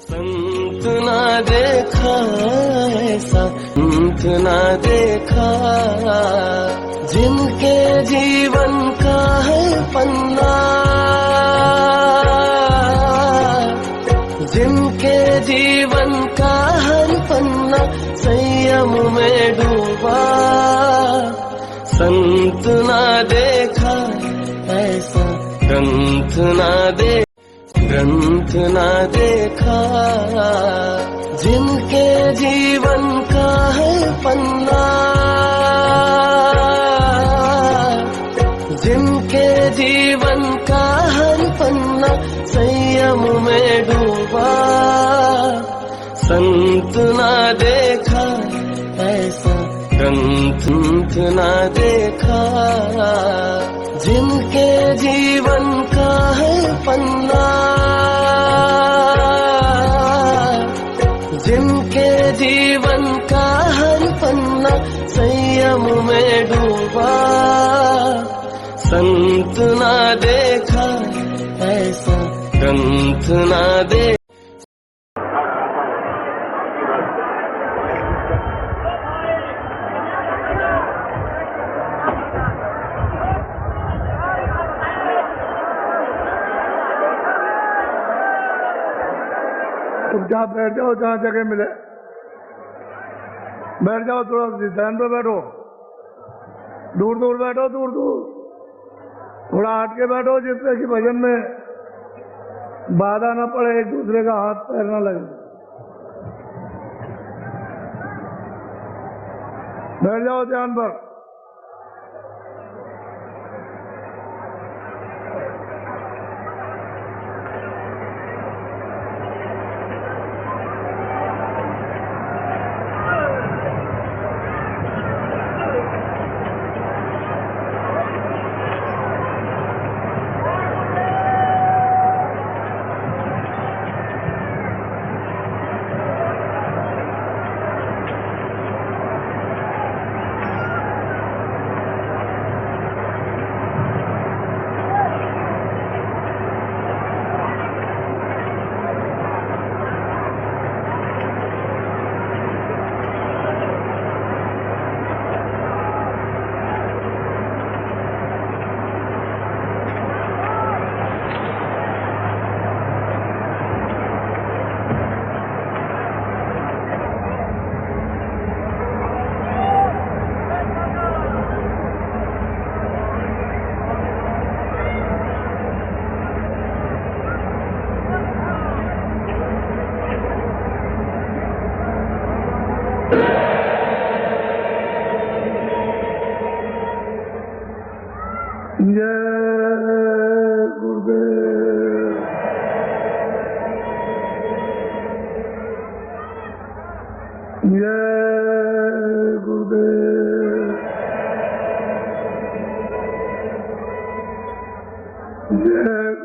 संत ना देखा ऐसा संत ना देखा, जिनके जीवन का है पन्ना, जिनके जीवन का हर पन्ना संयम में डूबा। संत ना देखा ऐसा ग्रंथ ना ग्रंथ ना देखा, जिनके जीवन का है पन्ना, जिनके जीवन का हर पन्ना संयम में डूबा। संत ना देखा ऐसा ग्रंथ ना देखा, जिनके जीवन का है पन्ना, जिनके जीवन का हर पन्ना संयम में डूबा। संत ना देखा ऐसा ग्रंथ ना देखा। चुपचाप बैठ जाओ, जहाँ जगह मिले बैठ जाओ। थोड़ा ध्यान पे बैठो, दूर दूर बैठो, दूर दूर थोड़ा हट के बैठो, जिससे कि भजन में बाधा न पड़े, एक दूसरे का हाथ पैर न लगे। बैठ जाओ ध्यान पर।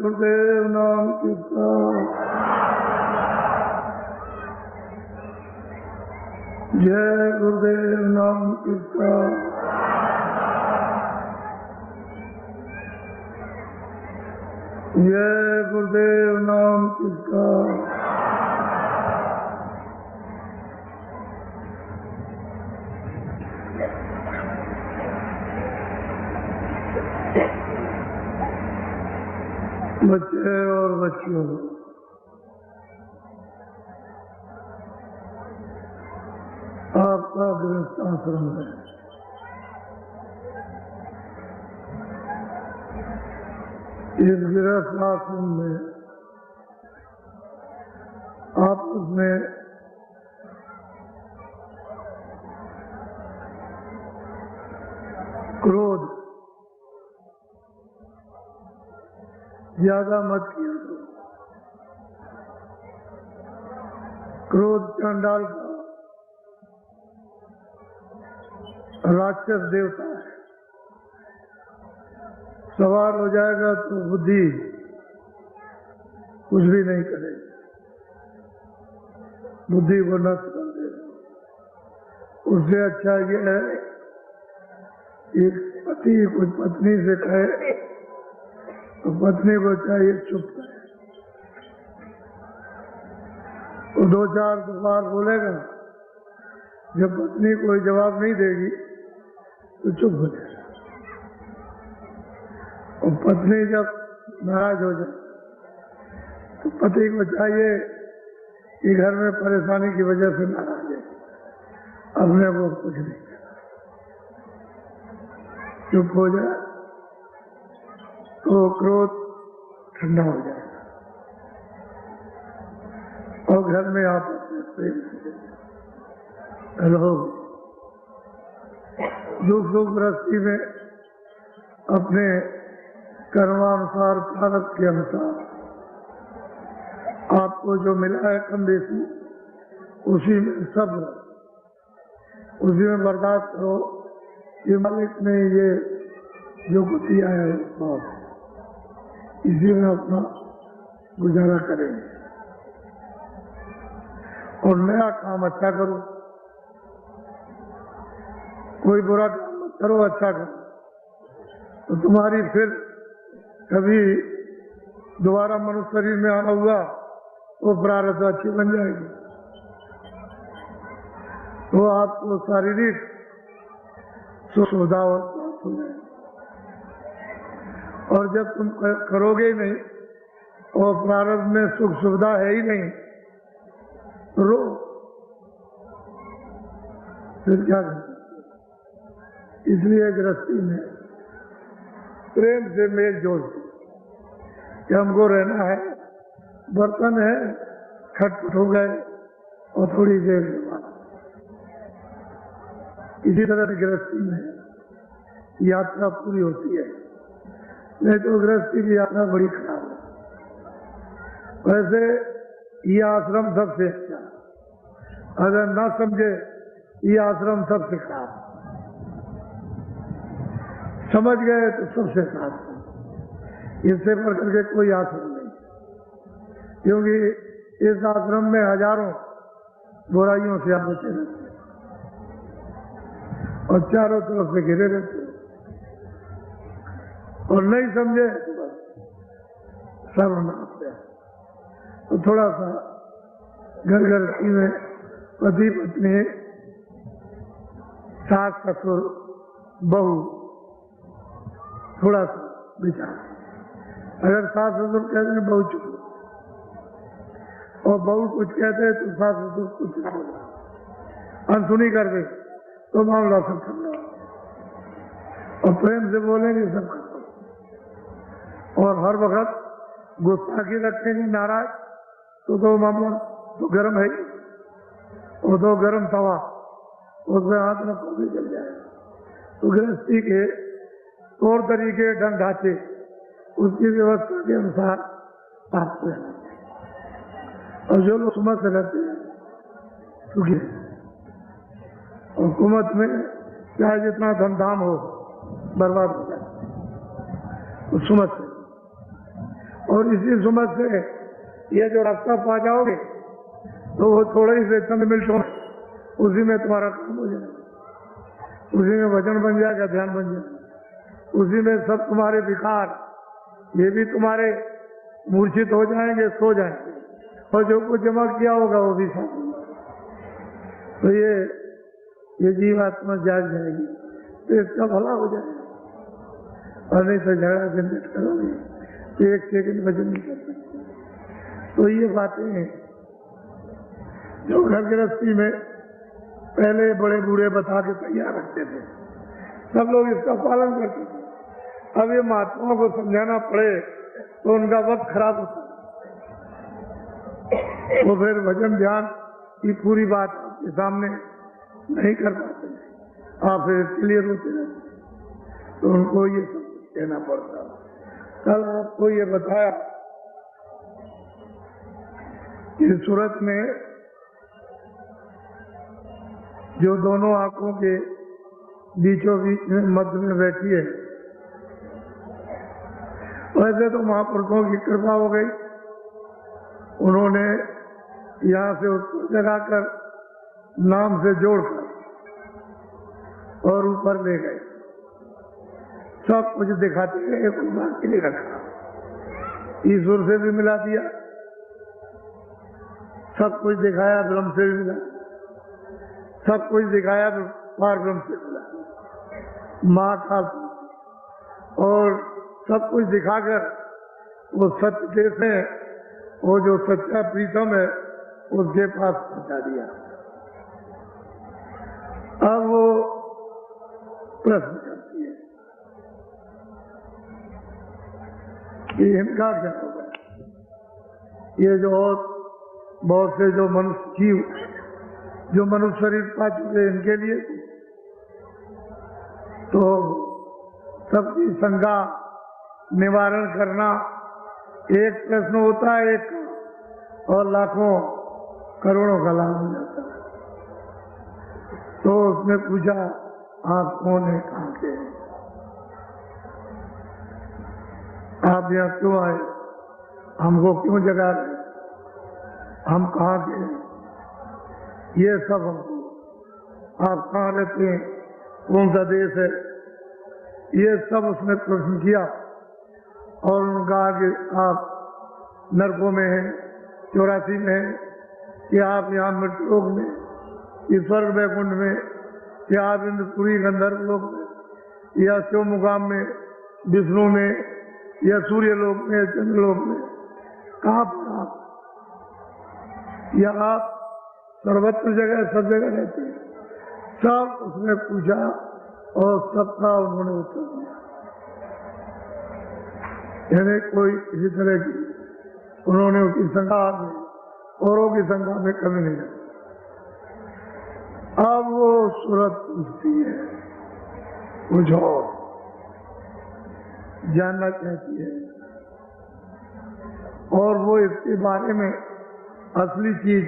गुरुदेव नाम कीर्तन। जय गुरुदेव नाम कीर्तन। जय गुरुदेव नाम कीर्तन। बच्चे और बच्चियों, आपका गृहस्थाश्रम है। इस गृहस्थाश्रम में आपस में क्रोध ज्यादा मत किया करो। क्रोध चांडाल का राक्षस देवता है। सवार हो जाएगा तो बुद्धि कुछ भी नहीं करेगी, बुद्धि को नष्ट कर देगा। उससे अच्छा ये है एक पति कुछ पत्नी से कहे तो पत्नी को चाहिए चुप करे, वो दो चार बार बोलेगा, जब पत्नी कोई जवाब नहीं देगी तो चुप हो जाएगा। और पत्नी जब नाराज हो जाए तो पति को चाहिए कि घर में परेशानी की वजह से नाराज है, अपने को कुछ नहीं कहना, चुप हो जाए तो क्रोध ठंडा हो जाएगा और घर में आपस में प्रेम से रहो। दुख सुख गृहस्थी में अपने कर्मानुसार प्रारब्ध के अनुसार आपको जो मिला है कम बेसी उसी में सब्र, उसी में बर्दाश्त करो कि मालिक ने ये जो कुछ दिया है बहुत, इसी में अपना गुजारा करेंगे। और नया काम अच्छा करो, कोई बुरा काम मत करो, अच्छा करो, तो तुम्हारी फिर कभी दोबारा मनुष्य शरीर में आना हुआ वो प्रारब्ध अच्छी बन जाएगी, तो आपको शारीरिक सुख सुविधा प्राप्त हो जाएगी। और जब तुम करोगे ही नहीं और प्रारब्ध में सुख सुविधा है ही नहीं तो रो, फिर क्या करें? इसलिए गृहस्थी में प्रेम से मेल जोड़ कि हमको रहना है, बर्तन है खटपट हो गए और थोड़ी देर के बाद, इसी तरह गृहस्थी में यात्रा पूरी होती है। नहीं तो गृहस्थी की यात्रा बड़ी खराब है। वैसे ये आश्रम सबसे अच्छा, अगर ना समझे ये आश्रम सबसे खराब, समझ गए तो सबसे खराब, इससे बढ़ करके कोई आश्रम नहीं, क्योंकि इस आश्रम में हजारों बुराइयों से आप बचे रहते हैं और चारों तरफ से घिरे रहते हैं, और नहीं समझे तो बस सर्वनाश है। तो थोड़ा सा घर घर में पति पत्नी सास ससुर बहू थोड़ा सा विचार, अगर सास ससुर कहते हैं बहू चुप और बहू कुछ कहते हैं तो सास ससुर कुछ ना बोला, अनसुनी कर दे तो मामला सब ठंडा, और प्रेम से बोलेंगे सब खत्म। और हर वक्त गुस्ताखी रखेंगे नाराज तो मामला तो गर्म है, वो तो गर्म तवा उसमें हाथ रखो भी जल जाएगा। तो गृहस्थी के तौर तरीके ढंग ढांचे उसकी व्यवस्था के अनुसार आपको रहना चाहिए। और जो लोग सुमत से रहते हैं सुखी, और हुकूमत में चाहे जितना धन धाम हो बर्बाद हो जाए उस सुमत से, और इसी सुमत से ये जो रास्ता पा जाओगे तो वो थोड़े ही से चंद मिनट उसी में तुम्हारा काम हो जाएगा, उसी में वचन बन जाएगा, ध्यान बन जाएगा, उसी में सब तुम्हारे विकार ये भी तुम्हारे मूर्छित हो जाएंगे, सो जाएंगे, और जो कुछ जमा किया होगा वो भी साथ होगा। तो ये जीवात्मा जाग जाएगी तो इसका भला हो जाएगा, और नहीं तो झगड़ा झंझट करोगे तो एक सेकंड वजन नहीं कर सकते। तो ये बातें जो घर गृहस्थी में पहले बड़े बूढ़े बता के तैयार रखते थे, सब लोग इसका पालन करते थे। अब ये महात्माओं को समझाना पड़े तो उनका वक्त खराब होता है, वो फिर भजन ध्यान की पूरी बात आपके सामने नहीं कर पाते, आप फिर इसके लिए रोते रहते, तो उनको ये सब कहना पड़ता। कल आपको ये बताया कि सूरत में जो दोनों आंखों के बीचों बीच में मध्य में बैठी है, वैसे तो महापुरुषों की कृपा हो गई, उन्होंने यहाँ से उसको जगाकर नाम से जोड़कर और ऊपर ले गए, सब कुछ दिखाते गए, कोई बात के लिए रखा, ईश्वर से भी मिला दिया, सब कुछ दिखाया ब्रह्म से मिला, सब कुछ दिखाया पार ब्रह्म से मिला, माँ का, और सब कुछ दिखाकर वो सत्य देश है, वो जो सच्चा प्रीतम है उसके पास पहुंचा दिया। अब वो प्रश्न करती है कि इनका क्या होगा, ये जो बहुत से जो मनुष्य जीव जो मनुष्य शरीर पा चुके इनके लिए तो सबकी शंका निवारण करना एक प्रश्न होता है, एक और लाखों करोड़ों का लाभ हो जाता है। तो उसने पूछा आप कौन है, कहाँ के हैं, आप यहाँ क्यों आए, हमको क्यों जगा रहे, हम कहाँ के हैं, ये सब हमको, आप कहाँ रहते हैं, कौन सा देश है, ये सब उसने प्रश्न किया। और उन्होंने कहा कि आप नरकों में हैं, 84 में हैं, कि आप यहाँ मृत्युलोक में, कि स्वर्ग वैकुंठ में, या आप इंद्रपुरी गंधर्व लोक में, या शिव मुकाम में, विष्णु में, या सूर्य लोक में, चंद्रलोक में, कहाँ पर आप, या आप सर्वत्र जगह सब जगह रहते हैं। सब उसने पूछा और सबका उन्होंने उत्तर दिया। यानी कोई किसी तरह की उन्होंने उसकी शंका में, औरों की शंका में कमी नहीं है। अब वो सूरत पूछती है, कुछ और जानना चाहती है, और वो इसके बारे में असली चीज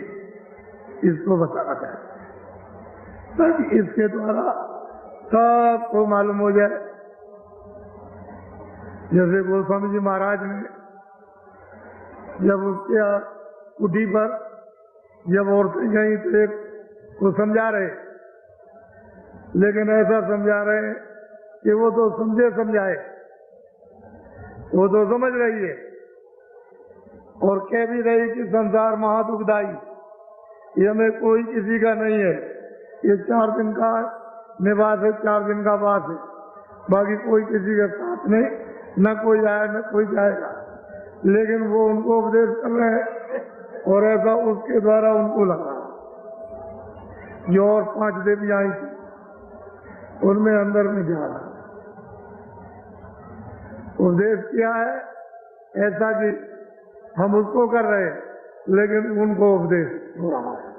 इसको बताना चाहती है, ताकि इसके द्वारा सबको मालूम हो जाए। जैसे गोस्वामी जी महाराज ने जब उसके कुटी पर जब औरतें गई तो एक को समझा रहे, लेकिन ऐसा समझा रहे कि वो तो समझे समझाए, वो तो समझ रही है और कह भी रही कि संसार महादुखदाई, ये में कोई किसी का नहीं है, ये 4 दिन का निवास है, 4 दिन का वास है, बाकी कोई किसी के साथ नहीं, न कोई आया न कोई जाएगा। लेकिन वो उनको उपदेश कर रहे हैं और ऐसा उसके द्वारा उनको लगा। जो और 5 देवियां आई थी उनमें अंदर में जा रहा उपदेश किया है ऐसा कि हम उसको कर रहे हैं, लेकिन उनको उपदेश हो रहा है,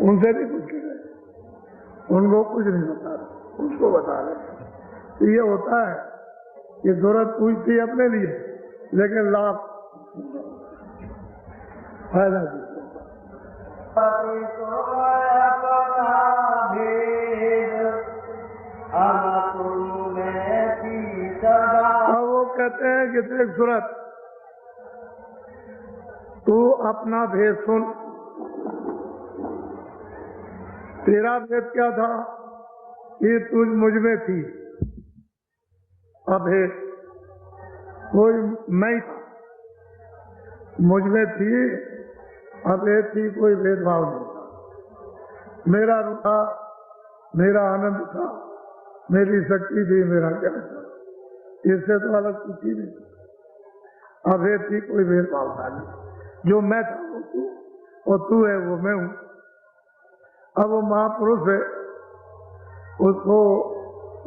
उनसे भी कुछ कर रहे, उनको कुछ नहीं बता रहे, उसको बता रहे। तो ये होता है कि जरूरत पूछती अपने लिए, लेकिन लाभ फायदा अब वो कहते हैं कि देख सूरत, तू अपना भेद सुन। तेरा भेद क्या था कि तुझ मुझ में थी, अभेद कोई मैं था, मुझ में थी, अभेद थी, कोई भेदभाव नहीं था। मेरा रूप था, मेरा आनंद था, मेरी शक्ति थी, मेरा ज्ञान था, इससे तो अलग कुछ ही नहीं। अभेद थी, कोई भेदभाव था नहीं। जो मैं था वो तू, और तू है वो मैं हूं। अब वो महापुरुष है, उसको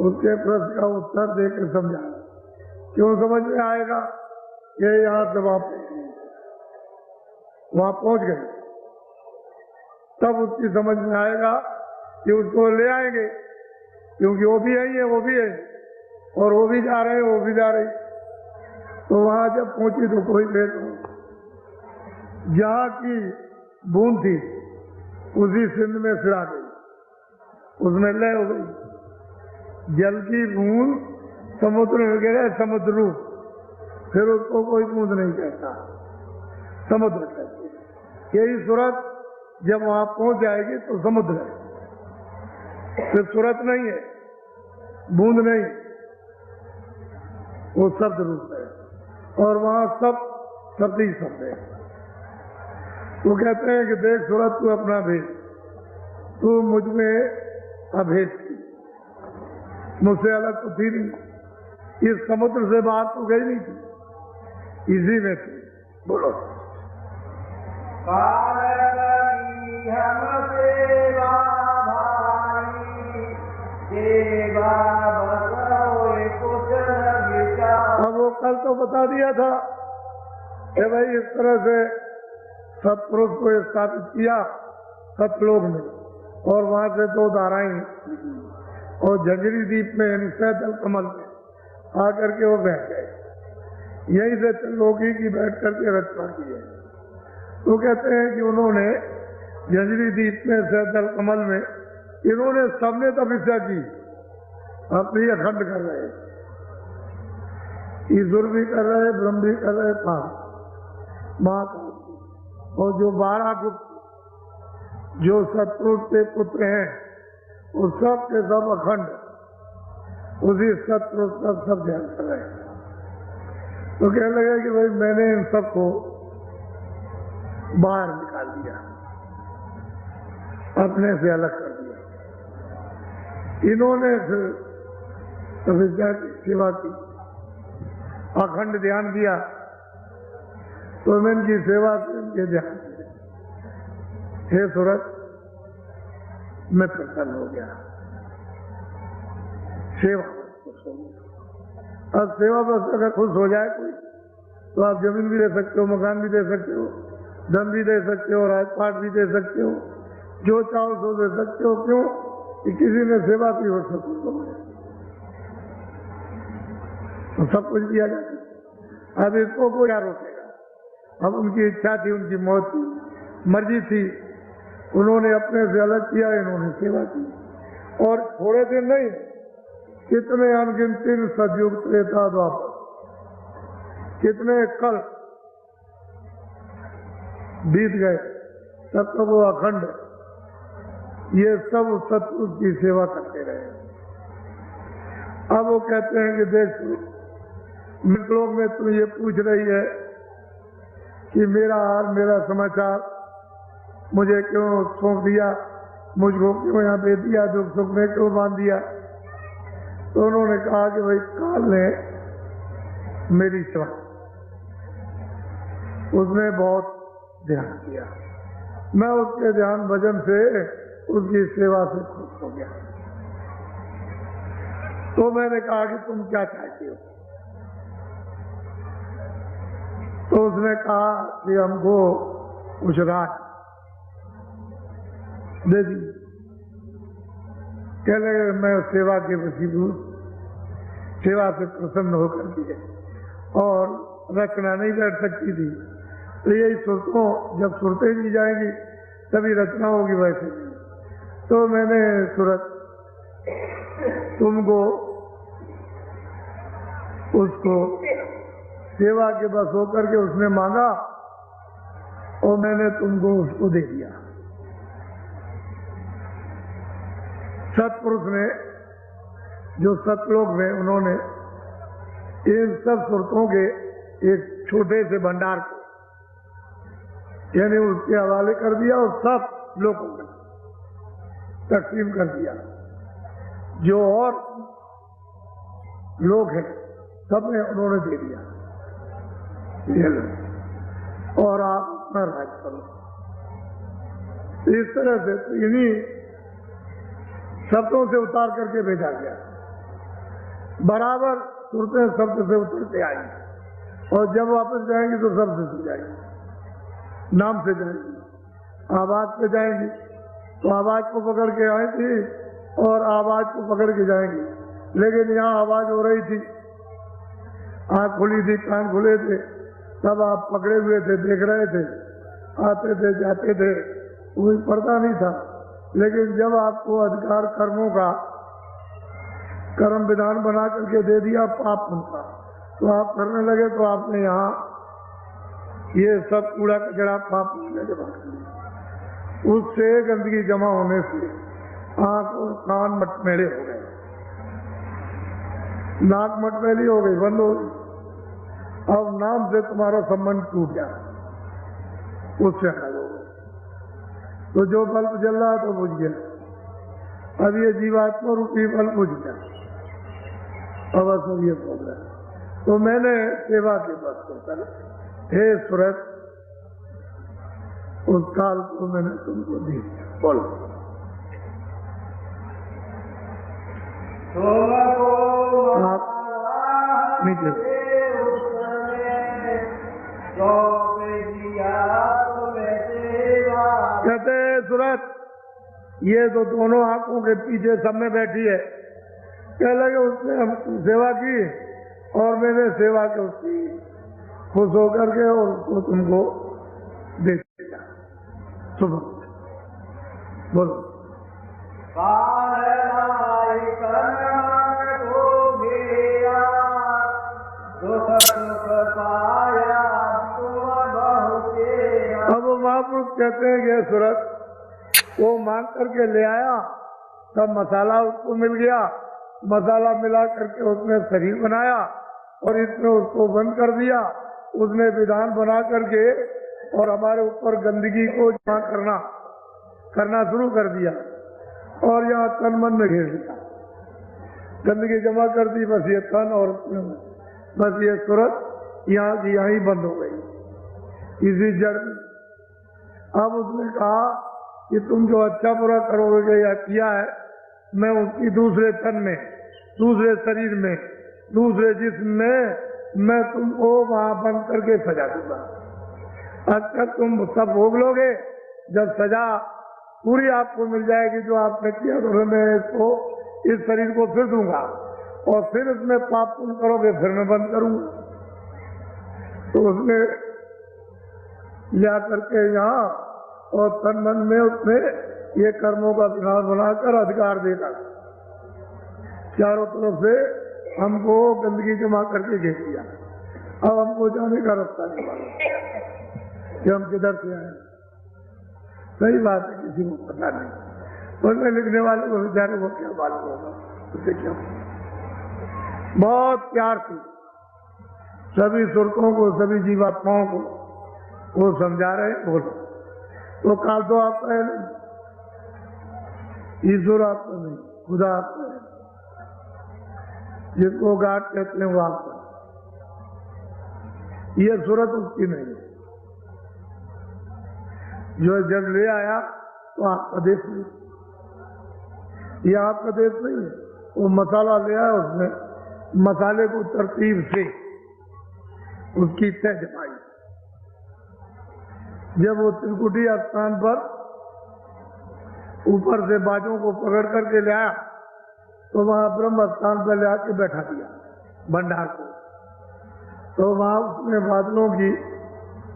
उसके प्रश्न का उत्तर देकर समझा, क्यों समझ में आएगा ये यहाँ से वहां पहुंच गए, तब उसकी समझ में आएगा कि उसको ले आएंगे, क्योंकि वो भी यही है, वो भी है, और वो भी जा रहे हैं, वो भी जा रही। तो वहां जब पहुंची तो कोई भेद नहीं, जहाँ की बूंद थी उसी सिंध में सिरा गई, उसमें लय हो गई। जल की बूंद समुद्र में गिरे, समुद्र रूप, फिर उसको कोई बूंद नहीं कहता, समुद्र कहते। यही सूरत जब वहां पहुंच जाएगी तो समुद्र है, फिर सूरत नहीं है, बूंद नहीं, वो शब्द रूप है, और वहां सब शब्द ही शब्द है। वो कहते हैं कि देख सूरत तू अपना भेद, तू मुझ में अभेद थी, मुझसे अलग तो थी नहीं, इस समुद्र से बाहर तो गई नहीं थी, इसी में थी। बोलो अब वो कल तो बता दिया था कि भाई इस तरह से सतपुरुष को स्थापित किया सतलोक में, और वहां से 2 धाराएं और झंझरी द्वीप में यानी सैदल कमल में आकर के वो बैठ गए। यहीं से त्रिलोकी की बैठ करके रचना की है। तो कहते हैं कि उन्होंने झंझरी द्वीप में सैदल कमल में इन्होंने सबने तपस्या की, अपनी अखंड कर रहे, ईश्वर भी कर रहे, ब्रह्म भी कर रहे, महाकाल, और जो 12 गुप्त जो सतपुरुष के पुत्र हैं वो सब के सब अखंड उसी सतपुरुष का सब ध्यान कर रहे हैं। तो कहने लगे कि भाई मैंने इन सबको बाहर निकाल दिया, अपने से अलग कर दिया। इन्होंने फिर तपस्या की, सेवा की, अखंड ध्यान दिया, तो मैं इनकी सेवा से इनके ध्यान से हे सूरत मैं प्रसन्न हो गया। सेवा खुश हो गया। अब सेवा बस अगर खुश हो जाए कोई तो आप जमीन भी दे सकते हो, मकान भी दे सकते हो, धन भी दे सकते हो, राजपाट भी दे सकते हो, जो चाहो सो दे सकते हो। क्यों कि किसी ने सेवा की हो सकती तो सब कुछ दिया जाता। अब इसको कोई क्या रोकेगा? अब उनकी इच्छा थी, उनकी मौत थी, मर्जी थी, उन्होंने अपने से अलग किया, इन्होंने सेवा की। और थोड़े दिन नहीं, कितने अनगिनती सतयुग त्रेता द्वापर, कितने कल बीत गए, तब तक वो अखंड ये सब सतपुरुष की सेवा करते रहे। अब वो कहते हैं कि देख मृतलोक में तू ये पूछ रही है कि मेरा हाल, मेरा समाचार, मुझे क्यों सौंप दिया, मुझको क्यों यहाँ भेज दिया, दुख सुख में क्यों बांध दिया। तो उन्होंने कहा कि भाई काल ने मेरी सेवा, उसने बहुत ध्यान किया, मैं उसके ध्यान भजन से उसकी सेवा से खुश हो गया। तो मैंने कहा कि तुम क्या चाहती हो? तो उसने कहा कि हमको कुछ राज दे दी। कह लगे मैं सेवा के वसीभूत, सेवा से प्रसन्न होकर के, और रचना नहीं बैठ सकती थी, तो यही सुरतों, जब सुरतें दी जाएंगी तभी रचना होगी। वैसे तो मैंने सूरत तुमको उसको सेवा के बस होकर के उसने मांगा और मैंने तुमको उसको दे दिया। सतपुरुष ने जो सतलोक में उन्होंने इन सब सुरतों के एक छोटे से भंडार को यानी उसके हवाले कर दिया और सब लोगों में तकसीम कर दिया। जो और लोग हैं सब ने उन्होंने दे दिया, ये लो और आप अपना राज करो। इस तरह से इन्हीं शब्दों से उतार करके भेजा गया। बराबर सुरतें शब्द से उतरते आएंगी और जब वापस जाएंगी तो शब्द से जाएंगी, नाम से जाएंगी, आवाज पे जाएंगी तो आवाज को पकड़ के आएंगी और आवाज को पकड़ के जाएंगी। लेकिन यहाँ आवाज हो रही थी, आंख खुली थी, कान खुले थे, सब आप पकड़े हुए थे, देख रहे थे, आते थे, जाते थे, कोई पर्दा नहीं था। लेकिन जब आपको अधिकार कर्मों का कर्म विधान बना करके दे दिया पाप उनका, तो आप करने लगे, तो आपने यहाँ ये सब कूड़ा कचरा पाप के बाद उससे गंदगी जमा होने से आंख और कान मटमेले हो गए, नाक मटमेली हो गई, बंद हो गई। अब नाम से तुम्हारा संबंध टूट गया, उससे अलग हो गया। तो जो बल्ब जल रहा तो बुझ गया, अब ये जीवात्मा रूपी बल्ब बुझ गया, अब असर ये बोल रहा है। तो मैंने सेवा के बस को कहा, हे सूरत, उस काल को मैंने तुमको दी। बोलो आप नीचे कहते हैं सूरत, ये तो दोनों आंखों के पीछे सब में बैठी है। कह लगे उसने हम सेवा की और मैंने सेवा की उसकी, खुश होकर के और उसको तुमको दे दिया। सुबह बोलो अब महापुरुष कहते हैं कि सूरत, वो मांग करके ले आया, तब मसाला उसको मिल गया, मसाला मिला करके उसने शरीर बनाया और इसने उसको बंद कर दिया। उसने विधान बना करके और हमारे ऊपर गंदगी को जमा करना शुरू कर दिया और यहाँ तन मन में घेर दिया, गंदगी जमा कर दी। बस ये तन और बस ये सूरत यहाँ की यहाँ ही बंद हो गई इसी जड़ में। अब उसने कहा कि तुम जो अच्छा बुरा करोगे या किया है, मैं उसकी दूसरे तन में, दूसरे शरीर में, दूसरे जिस्म में मैं तुमको वहां बंद करके सजा दूंगा। अच्छा तुम सब भोग लोगे, जब सजा पूरी आपको मिल जाएगी जो आपने किया, तो मैं इसको, इस शरीर को फिर दूंगा और फिर इसमें पाप तुम करोगे, फिर मैं बंद करूंगा। तो उसने जा करके यहाँ और तन मन में उसने ये कर्मों का विधान बनाकर अधिकार देगा, चारों तरफ से हमको गंदगी जमा करके घेर दिया। अब हमको जाने का रास्ता नहीं मालूम कि हम किधर से आए। सही बात है, किसी को पता नहीं, और लिखने वाले को बेचारे को क्या मालूम होगा, उसे क्या। बहुत प्यार से सभी सुरतों को, सभी जीवात्माओं को वो समझा रहे। बोलो तो काल तो आपका है नहीं, ईश्वर आपका नहीं, खुदा आपका है, जिसको गाड कहते हैं वो आपका। ये सूरत उसकी नहीं है। जो जब ले आया तो आपका देश नहीं, ये आपका देश नहीं है। वो मसाला ले आया, उसने मसाले को तरतीब से उसकी तय जमाई। जब वो त्रिकुटी स्थान पर ऊपर से बाजों को पकड़ करके ले आया, तो वहां ब्रह्म स्थान पर ले आके बैठा दिया भंडार को। तो वहां उसने बादलों की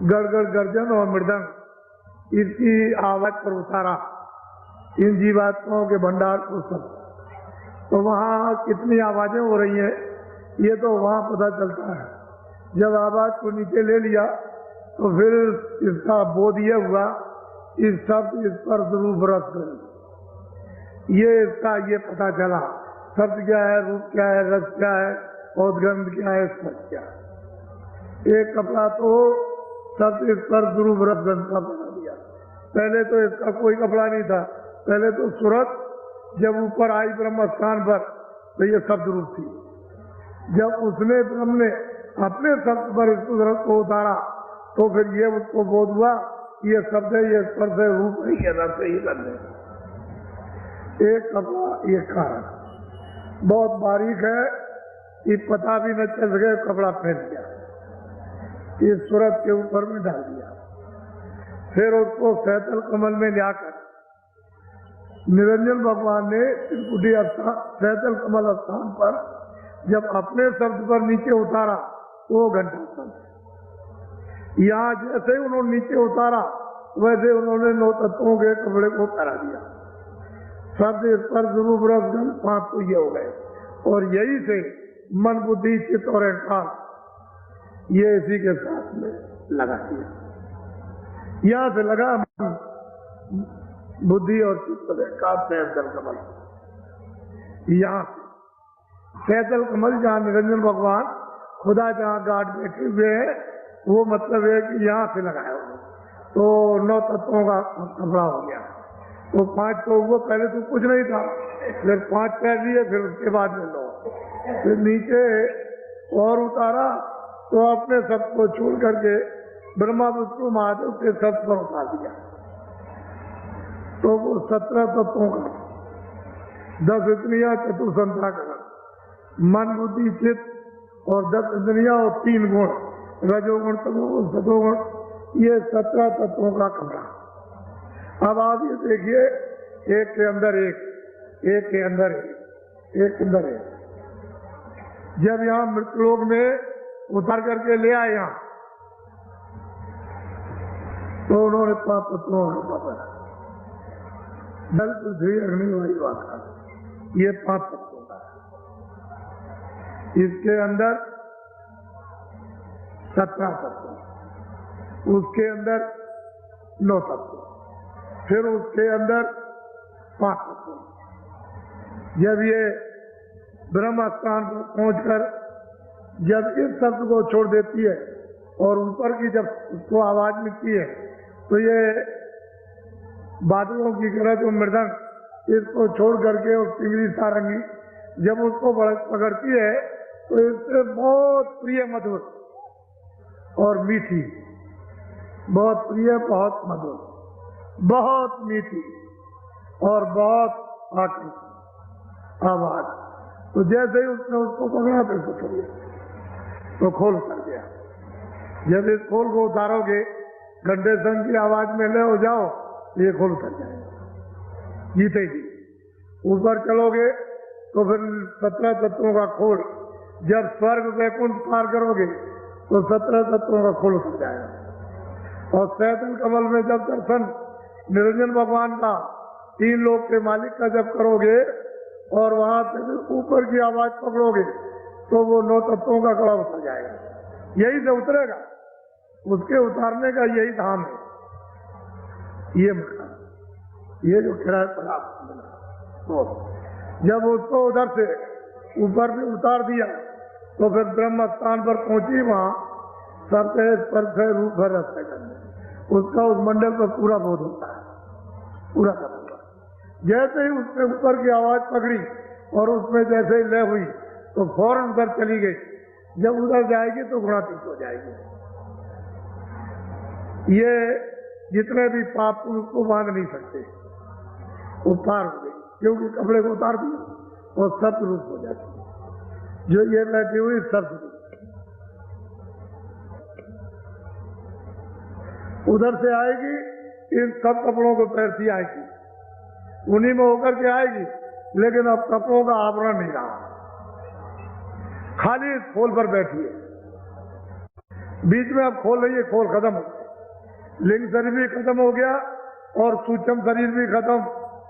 गड़गड़ गर्जन और मृदंग इसकी आवाज पर उतारा इन जीवात्माओं के भंडार को सब। तो वहां कितनी आवाजें हो रही हैं ये तो वहां पता चलता है। जब आवाज को नीचे ले लिया तो फिर इसका बोध ये हुआ, इस शब्द इस पर रूप रस गई, ये इसका ये पता चला शब्द क्या है, रूप क्या है, रस क्या है और गंध क्या है, स्पर्श क्या है। एक कपड़ा तो शब्द इस पर रूप रस गंध का बना दिया। पहले तो इसका कोई कपड़ा नहीं था, पहले तो सूरत जब ऊपर आई ब्रह्म स्थान पर तो ये शब्द रूप थी। जब उसने ब्रह्म ने अपने शब्द पर इस सूरत को उतारा तो फिर ये उसको बोध हुआ ये शब्द है, ये स्पर्श है, रूप है, ये रस है, ये गंध है। एक कपड़ा ये कारण बहुत बारीक है कि पता भी न चल सके, कपड़ा पहन गया, इस सूरत के ऊपर में डाल दिया। फिर उसको सैतल कमल में लाकर निरंजन भगवान ने त्रिकुटी सैतल कमल स्थान पर जब अपने शब्द पर नीचे उतारा तो घंटा शब्द। यहाँ जैसे ही उन्होंने नीचे उतारा वैसे उन्होंने 9 तत्वों के कपड़े को पहना दिया। शब्द स्पर्श रूप रस गंध 5 तो ये हो गए, और यही से मन बुद्धि चित्त और अहंकार ये इसी के साथ में लगा दिया। यहाँ से लगा मन बुद्धि और चित्त और अहंकार सैतल कमल। यहाँ से सैतल कमल जहाँ निरंजन भगवान खुदा जहाँ गाड बैठे हुए हैं, वो मतलब है कि यहाँ से लगाया उन्होंने। तो 9 तत्वों का कपड़ा हो गया। तो 5 तो हुआ, पहले तो कुछ नहीं था, फिर 5 पैर लिए, फिर उसके बाद में 9, फिर नीचे और उतारा तो अपने सब को छोड़ करके ब्रह्मा विष्णु महादेव के सब पर उतार दिया। तो वो 17 तत्वों का 10 इंद्रियां चतुर्संध्याकरण, मन बुद्धि चित्त और 10 इंद्रियां और 3 गुण, रजोगुण तमोगुण सतोगुण, ये 17 तत्वों का कमरा। अब आप ये देखिए, एक के अंदर एक, एक के अंदर एक, एक के अंदर एक। जब यहाँ मृतलोक में उतार करके ले आए यहाँ, तो उन्होंने 5 तत्वों का बताया, जल पृथ्वी अग्नि वायु आकाश, ये 5 तत्वों का है। इसके अंदर 17 तत्व, उसके अंदर 9 तत्व, फिर उसके अंदर 5 तत्व। जब ये ब्रह्म स्थान पर पहुंचकर जब इस शब्द को छोड़ देती है और ऊपर की जब उसको आवाज मिलती है, तो ये बादलों की गरज और मृदंग इसको छोड़ करके और तिंगरी सारंगी जब उसको पकड़ती है, तो इससे बहुत प्रिय मधुर और मीठी, बहुत प्रिय, बहुत मधुर, बहुत मीठी और बहुत आकर्षक आवाज। तो जैसे ही उसने उसको पकड़ा फिर उसको छोड़ दिया, तो खोल कर गया। जब इस खोल को उतारोगे, घंटे संग की आवाज में ले हो जाओ, ये खोल कर जाएगा जीते जी। ऊपर चलोगे तो फिर 17 तत्वों का खोल, जब स्वर्ग वैकुंठ पार करोगे तो 17 तत्वों का खोल उतर जाएगा। और सैतन कमल में जब दर्शन निरंजन भगवान का, 3 लोक के मालिक का जब करोगे और वहां से ऊपर की आवाज पकड़ोगे, तो वो 9 तत्वों का कड़ा उतर जाएगा, यही से उतरेगा। उसके उतारने का यही धाम है, ये मकान, ये जो किराया पड़ा। तो जब उसको उधर से ऊपर भी उतार दिया, तो फिर ब्रह्म स्थान पर पहुंची, वहां सबसे स्पर्श रूप भर रखते करने, उसका उस मंडल पर पूरा बोध होता है, पूरा का पूरा। जैसे ही उसने ऊपर की आवाज पकड़ी और उसमें जैसे ही लय हुई, तो फौरन उधर चली गई। जब उधर जाएगी तो गुणातीत हो जाएगी। ये जितने भी पाप उसको बांध नहीं सकते, वो पार हो गई, क्योंकि कपड़े को उतार दिया और सत्य रूप हो जाती है। जो ये बैठी हुई सत्य रूप, उधर से आएगी, इन सब कपड़ों को पैरती आएगी, उन्हीं में होकर के आएगी, लेकिन अब कपड़ों का आवरण नहीं रहा, खाली इस खोल पर बैठी है। बीच में अब खोल रही है, खोल खत्म हो गया, लिंग शरीर भी खत्म हो गया और सूक्ष्म शरीर भी खत्म,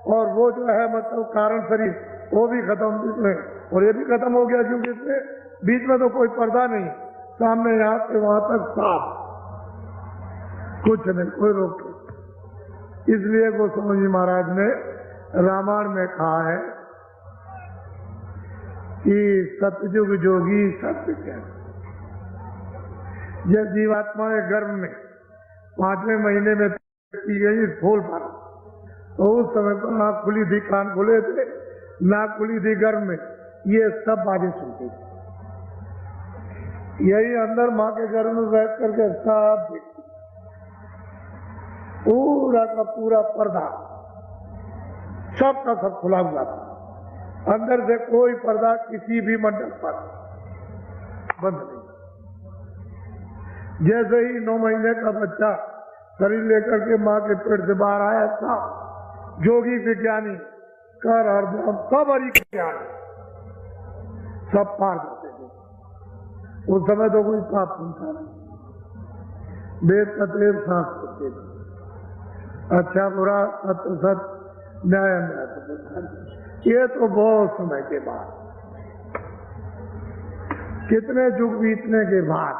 और वो जो है मतलब कारण शरीर वो भी खत्म इसमें, और ये भी खत्म हो गया, क्योंकि इसमें बीच में तो कोई पर्दा नहीं, सामने यहाँ से वहां तक साफ, कुछ नहीं, कोई रोक नहीं। इसलिए गोस्वामी जी महाराज ने रामायण में कहा है कि सतयुग जोगी सत्य क्या, जब जीवात्मा के गर्भ में 5वें महीने में की गई फूल पर, तो उस समय पर आँख खुली थी, कान खुले थे, नाक खुली थी गर्भ में, ये सब बातें सुनती थी। यही अंदर माँ के गर्भ में बैठ करके सब देखती, पूरा का पूरा पर्दा सब का सब खुला हुआ था, अंदर से कोई पर्दा किसी भी मंडल पर बंद नहीं। जैसे ही 9 महीने का बच्चा शरीर लेकर के माँ के पेट से बाहर आया था, जोगी विज्ञानी कर हरदम सब हरि ज्ञान सब पार करते थे। उस समय तो कोई पाप नहीं था, वेद तत्व शास्त्र होते थे, अच्छा बुरा सत्य सत्य न्याय अन्याय। ये तो बहुत समय के बाद, कितने युग बीतने के बाद,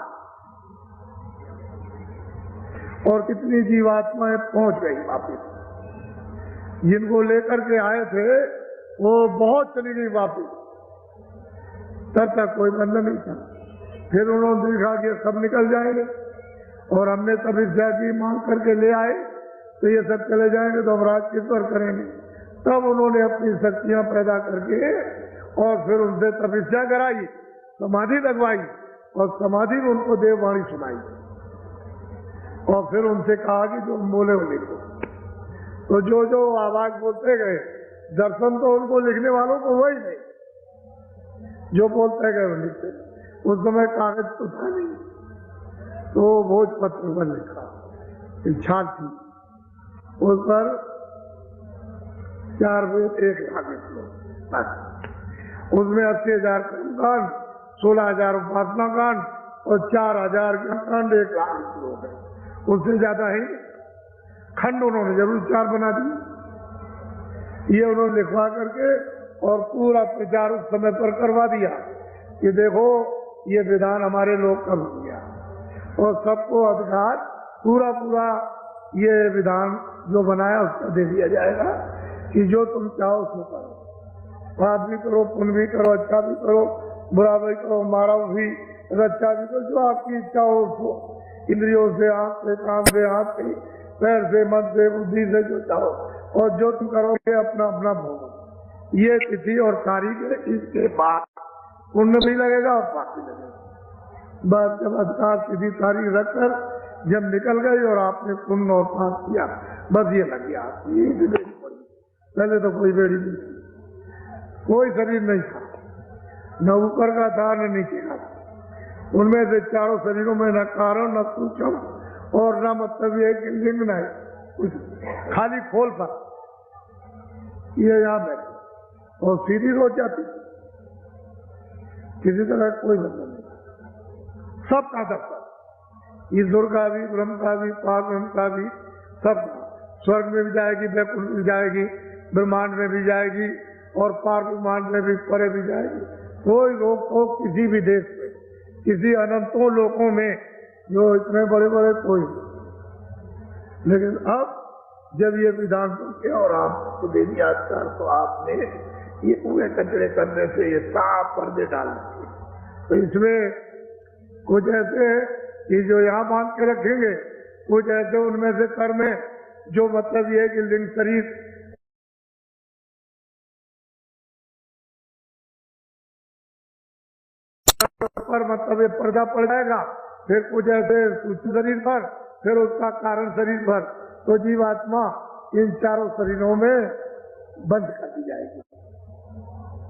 और कितनी जीवात्माएं पहुंच गई वापिस। जिनको लेकर के आए थे वो बहुत चली गई वापिस, तब तक कोई बंधन नहीं था। फिर उन्होंने देखा कि सब निकल जाएंगे, और हमने तपस्या की, मांग करके ले आए तो ये सब चले जाएंगे तो हम राज किस पर करेंगे। तब उन्होंने अपनी शक्तियां पैदा करके और फिर उनसे तपस्या कराई, समाधि लगवाई और समाधि में उनको देववाणी सुनाई और फिर उनसे कहा कि जो बोले वो लिखो। तो जो जो आवाज बोलते गए, दर्शन तो उनको लिखने वालों को हुआ ही नहीं, जो बोलते गए वो लिखते। उस समय कागज तो था नहीं, तो भोजपत्र पर लिखा, छाल थी, उस पर 4 वेद 1 लाख श्लोक बस। उसमें 80,000 कर्मकांड, 16,000 उपासना कांड और 4,000 कांड, 1 लाख श्लोक है, उससे ज्यादा है। खंड उन्होंने जरूर 4 बना दिए। ये उन्होंने लिखवा करके और पूरा प्रचार उस समय पर करवा दिया कि देखो ये विधान हमारे लोग कर दिया और सबको अधिकार पूरा पूरा ये विधान जो बनाया उसका दे दिया जाएगा कि जो तुम चाहो सो करो, पाप भी करो, पुण्य भी करो, अच्छा भी करो, बुरा भी करो, मारो भी, रक्षा भी करो, जो आपकी इच्छा हो उसको, इंद्रियों से, आंख से, कान से, हाथ से, पैर से, मन से, बुद्धि से, जो चाहो, और जो तुम करोगे अपना अपना भोगो। ये तिथि और तारीख है, इसके बाद पुण्य भी लगेगा और पाप भी लगेगा। बस जब अधिकार तिथि तारीख रखकर जब निकल गई और आपने पुण्य और पाप किया, बस ये लग गया आपकी बेड़ी पड़ी। पहले तो कोई बेड़ी नहीं थी, कोई शरीर नहीं था, न ऊपर का था न नीचे का था। उनमें से चारों शरीरों में न कारण न सूचम और न मतलब ये कि लिंग न है, कुछ खाली खोल पर ये यहाँ बैठे और सीधी रोज जाती, किसी तरह कोई मतलब नहीं, सबका दफ्तर, ईश्वर का भी, ब्रह्म का भी, पार ब्रह्म का भी, सब स्वर्ग में भी जाएगी, वैकुंठ में जाएगी, ब्रह्मांड में भी जाएगी और पार ब्रह्मांड में भी, परे भी जाएगी। कोई रोक टोक किसी भी देश में, किसी अनंतों लोकों में जो इतने बड़े बड़े कोई। लेकिन अब जब ये विधान सुनते और आपको दे दिया तो आपने ये पूरे कचड़े करने से ये साफ पर्दे डाल दिए। तो इसमें कुछ ऐसे कि जो यहाँ बांध के रखेंगे, कुछ ऐसे उनमें से कर्म है जो मतलब ये है कि लिंग शरीर पर मतलब ये पर्दा पड़ जाएगा, फिर कुछ ऐसे सूक्ष्म शरीर पर, फिर उसका कारण शरीर पर, तो जीवात्मा इन चारों शरीरों में बंद कर दी जाएगी।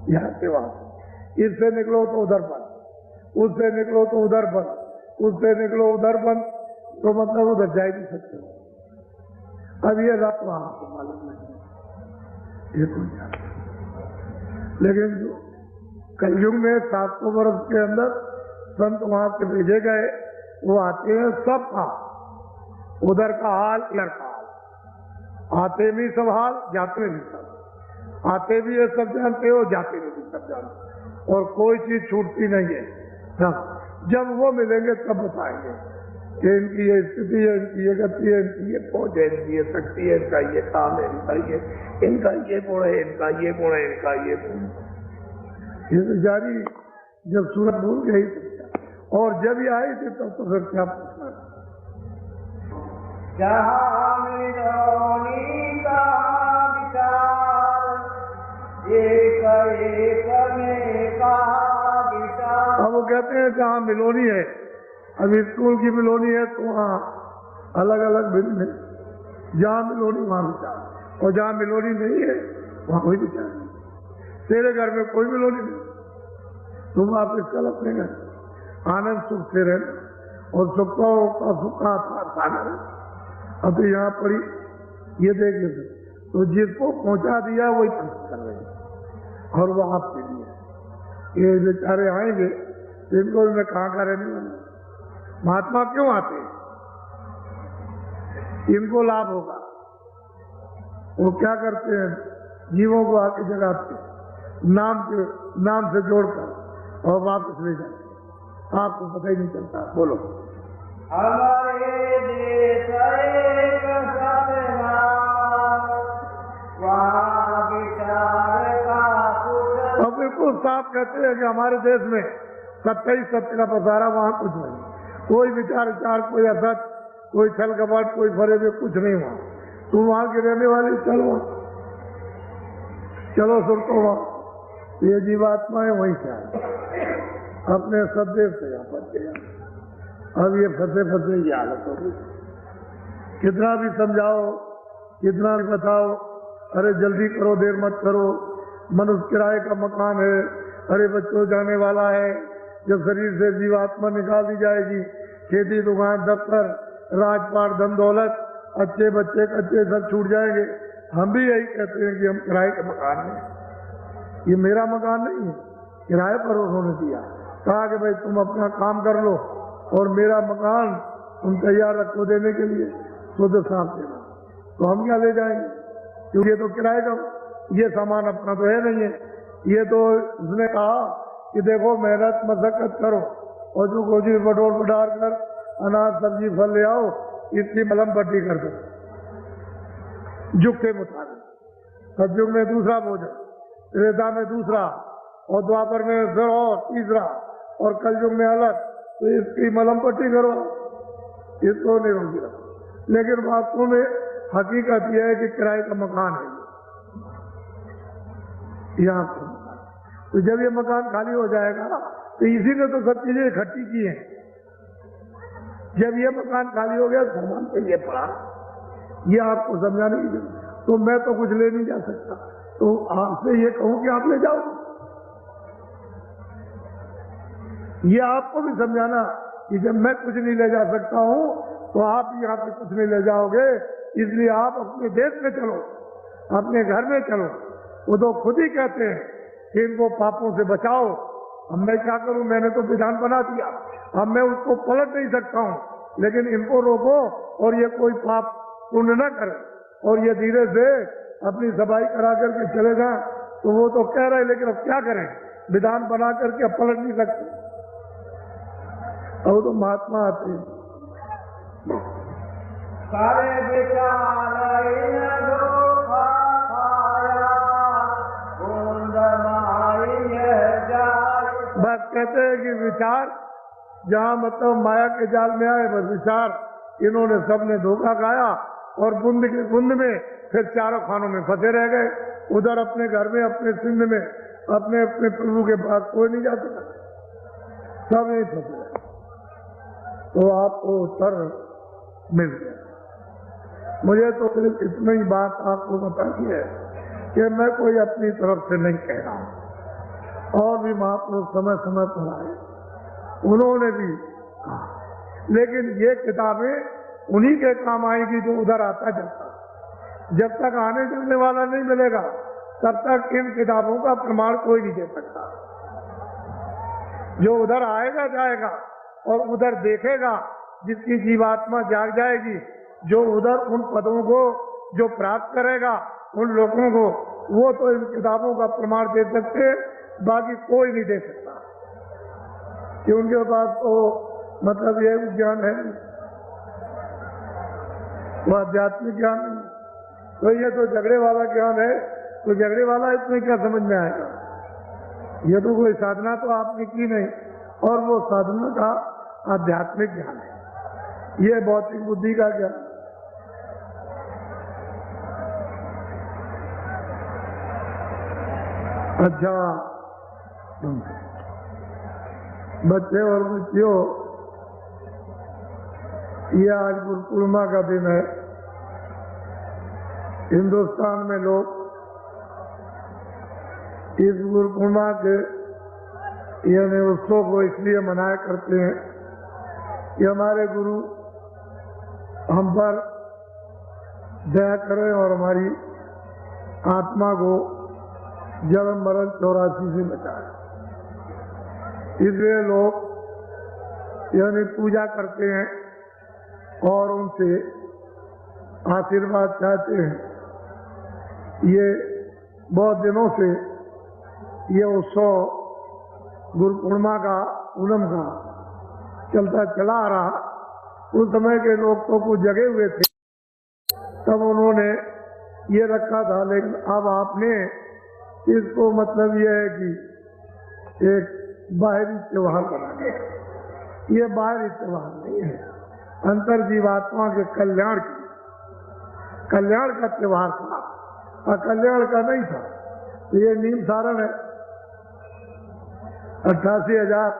यहाँ से वहां, इससे निकलो तो उधर बंद, उससे निकलो तो उधर बंद, उससे निकलो उधर बंद, तो मतलब उधर जा ही नहीं सकते। अब ये रात वहां को मालूम नहीं, ये कोई जानता। लेकिन जो कलयुग में 700 वर्ष के अंदर संत वहां से भेजे गए, वो आते हैं सबका, उधर का हाल इधर का हाल, आते भी सब हाल, जाते भी सब, आते भी ये सब जानते हो, जाते भी सब जानते, और कोई चीज छूटती नहीं है। सब जब वो मिलेंगे तब बताएंगे कि इनकी ये स्थिति है, इनकी ये गति है, इनकी ये पहुंच है, इनकी ये शक्ति है, इनका ये काम है, इनका ये गुण है, इनका ये गुण है, इनका ये गुण। ये तो जारी, जब सूरत भूल गई और जब ये आई थी तब तो फिर क्या पूछना। अब वो कहते हैं जहाँ मिलोनी है, अब स्कूल की मिलोनी है तो वहाँ अलग अलग भिन्न है, जहाँ मिलोनी वहाँ विचार, और जहाँ मिलोनी नहीं है वहाँ कोई विचार नहीं। तेरे घर में कोई मिलोनी नहीं, तुम वापिस कल अपने घर आनंद सुख से रहना और सुखों का सुख खाना रहे। अब यहाँ पड़ी ये देख लेते, तो जिसको पहुंचा दिया वही कष्ट कर रहे हैं और वो आपके लिए। ये बेचारे आएंगे इनको मैं कहाँ का रहने वाला। महात्मा क्यों आते हैं? इनको लाभ होगा। वो क्या करते हैं, जीवों को आके जगाते हैं, नाम से जोड़कर और वापस ले जाते हैं, आपको पता ही नहीं चलता। बोलो। हमारे देश एक वहाँ विचार का कुछ। और बिल्कुल साफ कहते हैं कि हमारे देश में सत्य ही सत्य का पसारा, वहाँ कुछ नहीं, कोई विचार, कोई असत कोई छल कपट, कोई फरेब, कुछ नहीं वहां। तुम वहां के रहने वाले, चलो चलो सुरतो वहां। ये जीवात्माएं वहीं से आए, अपने सदैव से यहाँ पर गया। अब ये फंसे फंसे ये हालत हो गई। कितना भी समझाओ, कितना भी बताओ, अरे जल्दी करो, देर मत करो, मनुष्य किराए का मकान है, अरे बच्चों जाने वाला है, जब शरीर से जीवात्मा निकाल दी जाएगी, खेती दुकान दफ्तर राजपाट धन दौलत, अच्छे बच्चे कच्चे सब छूट जाएंगे। हम भी यही कहते हैं कि हम किराए के मकान में, ये मेरा मकान नहीं है, किराए पर उन्होंने दिया, कहा कि भाई तुम अपना काम कर लो और मेरा मकान तुम तैयार रखो देने के लिए, शुद्ध साफ देना। तो हम क्या ले जाएंगे, क्योंकि ये तो किराए का, ये सामान अपना तो है नहीं है। ये तो उसने कहा कि देखो मेहनत मशक्कत करो और जो गोजी बटोर बटार कर अनाज सब्जी फल ले आओ, इसकी मलम पट्टी कर दो जुग के मुताबिक। सतयुग में दूसरा भोजन, त्रेता में दूसरा, और द्वापर में फिर और तीसरा, और कलयुग में अलग। तो इसकी मलम पट्टी करो, इसको निरोगी रखो। लेकिन वास्तव में हकीकत यह है कि किराए का मकान है यहाँ पर। तो जब ये मकान खाली हो जाएगा, तो इसी ने तो सब चीजें इकट्ठी की हैं। जब ये मकान खाली हो गया, सामान पे ये पड़ा, ये आपको समझाने की जरूरत। तो मैं तो कुछ ले नहीं जा सकता, तो आपसे ये कहूं कि आप ले जाओ। ये आपको भी समझाना कि जब मैं कुछ नहीं ले जा सकता हूं, तो आप यहाँ पे कुछ नहीं ले जाओगे। इसलिए आप अपने देश में चलो, अपने घर में चलो। वो तो खुद ही कहते हैं कि इनको पापों से बचाओ। अब मैं क्या करूं, मैंने तो विधान बना दिया, अब मैं उसको पलट नहीं सकता हूं, लेकिन इनको रोको और ये कोई पाप पुण्य न करे, और ये धीरे से अपनी सफाई करा करके चले जाए। तो वो तो कह रहे, लेकिन अब क्या करें, विधान बना करके अब पलट नहीं सकते। अब तो महात्मा आते हैं, सारे विचार बस कहते हैं कि विचार जहां मतलब माया के जाल में आए, बस विचार इन्होंने सबने धोखा खाया, और बुंद के बुंद में फिर चारों खानों में फंसे रह गए। उधर अपने घर में, अपने सिंध में, अपने अपने प्रभु के पास कोई नहीं जा सका, सब यही फंसे रहे। तो आपको उत्तर मिल गया। मुझे तो सिर्फ इतनी ही बात आपको बतानी है कि मैं कोई अपनी तरफ से नहीं कह रहा हूं। और भी महापुरुष समय समय पर आए, उन्होंने भी कहा, लेकिन ये किताबें उन्हीं के काम आएगी जो उधर आता जाता। जब तक आने जाने वाला नहीं मिलेगा, तब तक इन किताबों का प्रमाण कोई नहीं दे सकता। जो उधर आएगा जाएगा और उधर देखेगा, जिसकी जीवात्मा जाग जाएगी, जो उधर उन पदों को जो प्राप्त करेगा, उन लोगों को, वो तो इन किताबों का प्रमाण दे सकते, बाकी कोई नहीं दे सकता। कि उनके पास तो मतलब ये ज्ञान है, वो आध्यात्मिक ज्ञान नहीं। तो ये तो झगड़े वाला ज्ञान है, तो झगड़े वाला इसमें क्या समझ में आएगा। ये तो कोई साधना तो आपने की नहीं, और वो साधना का आध्यात्मिक ज्ञान है, ये भौतिक बुद्धि का ज्ञान। अच्छा बच्चे और बच्चियों, ये आज गुरु पूर्णिमा का दिन है। हिंदुस्तान में लोग इस गुरु पूर्णिमा के यानी उत्सव को इसलिए मनाया करते हैं कि हमारे गुरु हम पर दया करें और हमारी आत्मा को जन्म मरण 84 से बचाए। इसलिए लोग यानी पूजा करते हैं और उनसे आशीर्वाद चाहते हैं। ये बहुत दिनों से ये उत्सव गुरु पूर्णिमा का, पूनम का चलता चला आ रहा। उस समय के लोग तो कुछ जगे हुए थे, तब उन्होंने ये रखा था, लेकिन अब आपने इसको मतलब ये है कि एक बाहरी त्योहार बना दिया। ये बाहरी त्योहार नहीं है, अंतर जीवात्मा के कल्याण का त्योहार था, कल्याण का नहीं था। ये नीम सारण है 88,000।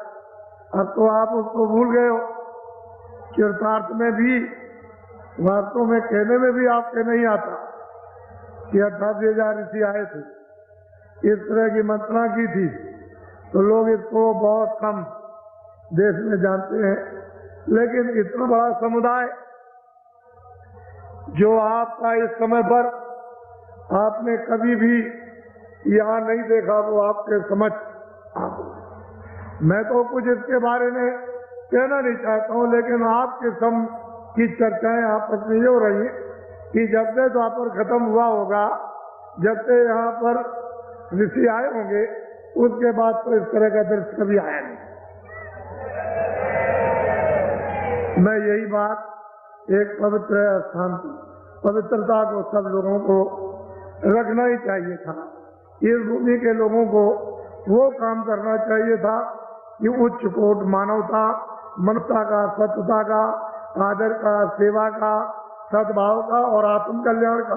अब तो आप उसको भूल गए हो। चरितार्थ में भी, वास्तव में कहने में भी आपके नहीं आता कि 88,000 ऋषि आए थे, इस तरह की मंत्रणा की थी। तो लोग इसको बहुत कम देश में जानते हैं, लेकिन इतना बड़ा समुदाय जो आपका इस समय पर आपने कभी भी यहाँ नहीं देखा, वो आपके समझ मैं तो कुछ इसके बारे में कहना नहीं चाहता हूँ, लेकिन आपके सम की चर्चाएं आपस में ये हो रही है कि जब से द्वापर खत्म हुआ होगा, जब से यहाँ पर ऋषि आए होंगे, उसके बाद तो इस तरह का दृश्य कभी आया नहीं। मैं यही बात, एक पवित्र स्थान की पवित्रता को सब लोगों को रखना ही चाहिए था। इस भूमि के लोगों को वो काम करना चाहिए था कि उच्च कोट मानवता, मनुष्यता का, सत्यता का, आदर का, सेवा का, सद्भाव का और आत्म कल्याण का।